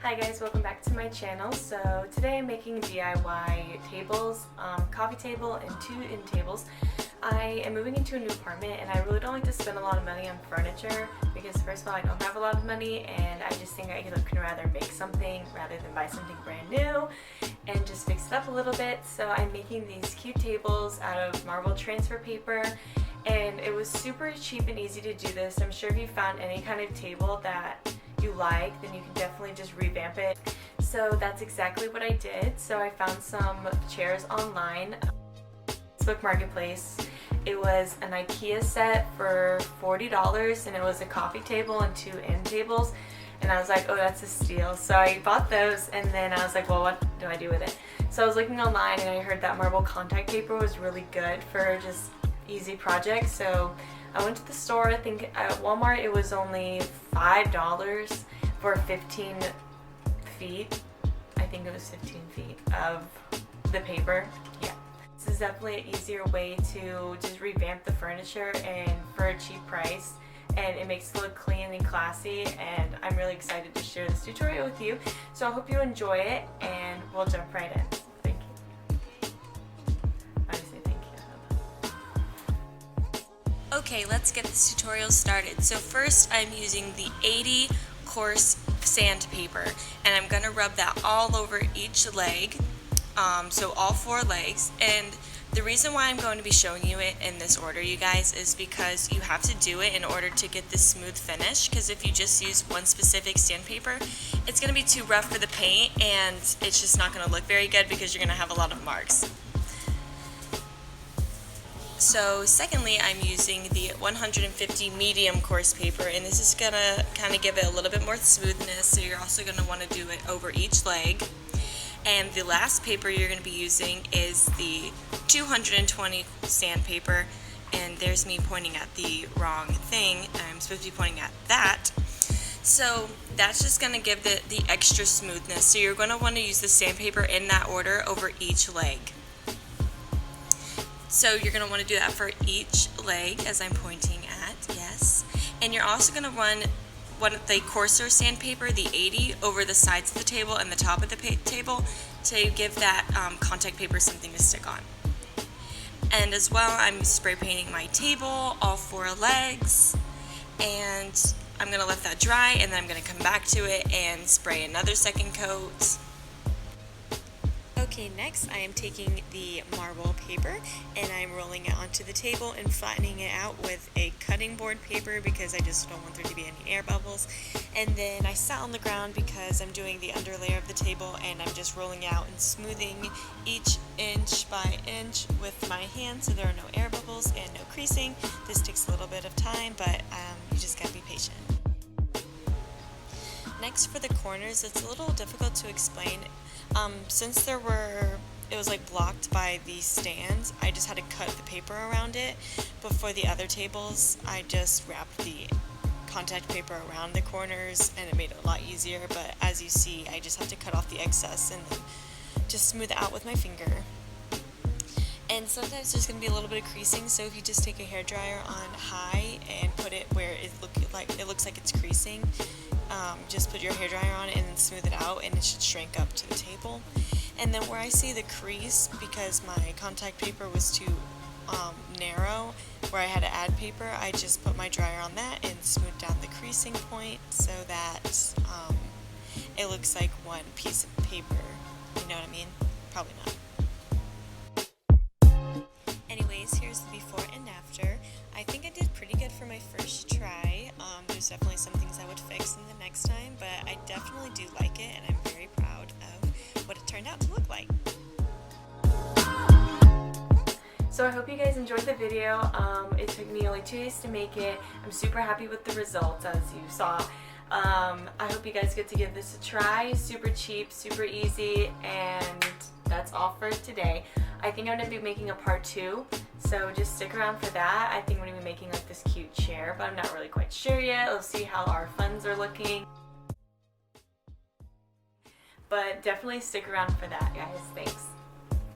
Hi guys, welcome back to my channel. So today I'm making DIY tables, coffee table and two end tables. I am moving into a new apartment and I really don't like to spend a lot of money on furniture because first of all I don't have a lot of money and I just think I can rather make something rather than buy something brand new and just fix it up a little bit. So I'm making these cute tables out of marble transfer paper and it was super cheap and easy to do this. I'm sure if you found any kind of table that you like, then you can definitely just revamp it. So that's exactly what I did. So I found some chairs online, Facebook Marketplace. It was an IKEA set for $40 and it was a coffee table and two end tables. And I was like, oh, that's a steal. So I bought those and then I was like, well, what do I do with it? So I was looking online and I heard that marble contact paper was really good for just easy projects. So I went to the store. I think at Walmart it was only $5 for 15 feet. I think it was 15 feet of the paper. Yeah. This is definitely an easier way to just revamp the furniture and for a cheap price. And it makes it look clean and classy, and I'm really excited to share this tutorial with you. So I hope you enjoy it and we'll jump right in. Thank you. I say thank you. Okay, let's get this tutorial started. So first I'm using the 80 coarse sandpaper and I'm gonna rub that all over each leg, so all four legs. And the reason why I'm going to be showing you it in this order, you guys, is because you have to do it in order to get this smooth finish, because if you just use one specific sandpaper, it's going to be too rough for the paint and it's just not going to look very good because you're going to have a lot of marks. So secondly, I'm using the 150 medium coarse paper, and this is going to kind of give it a little bit more smoothness, so you're also going to want to do it over each leg. And the last paper you're going to be using is the 220 sandpaper, and there's me pointing at the wrong thing. I'm supposed to be pointing at that. So that's just going to give the extra smoothness. So you're going to want to use the sandpaper in that order over each leg. So you're going to want to do that for each leg as I'm pointing at, yes. And you're also going to run the coarser sandpaper, the 80, over the sides of the table and the top of the table to give that contact paper something to stick on. And as well, I'm spray painting my table, all four legs, and I'm going to let that dry, and then I'm going to come back to it and spray another second coat. Okay, next I am taking the marble paper and I'm rolling it onto the table and flattening it out with a cutting board paper because I just don't want there to be any air bubbles. And then I sat on the ground because I'm doing the underlayer of the table and I'm just rolling out and smoothing each inch by inch with my hand so there are no air bubbles and no creasing. This takes a little bit of time, but you just gotta be patient. Next, for the corners, it's a little difficult to explain. Since it was like blocked by these stands, I just had to cut the paper around it. But for the other tables, I just wrapped the contact paper around the corners and it made it a lot easier. But as you see, I just have to cut off the excess and then just smooth it out with my finger. And sometimes there's going to be a little bit of creasing, so if you just take a hairdryer on high and put it where it looks like it's creasing, just put your hairdryer on it and then smooth it out and it should shrink up to the table. And then where I see the crease, because my contact paper was too narrow, where I had to add paper, I just put my dryer on that and smooth down the creasing point so that it looks like one piece of paper. You know what I mean? Probably not. Anyways, here's the before and after. I think I did pretty good for my first try. There's definitely some things I would fix in the next time, but I definitely do like it and I'm very proud of what it turned out to look like. So I hope you guys enjoyed the video. It took me only 2 days to make it. I'm super happy with the results, as you saw. I hope you guys get to give this a try. Super cheap, super easy, and that's all for today. I think I'm going to be making a part 2, so just stick around for that. I think I'm going to be making like this cute chair, but I'm not really quite sure yet. Let's see how our funds are looking. But definitely stick around for that, guys. Thanks.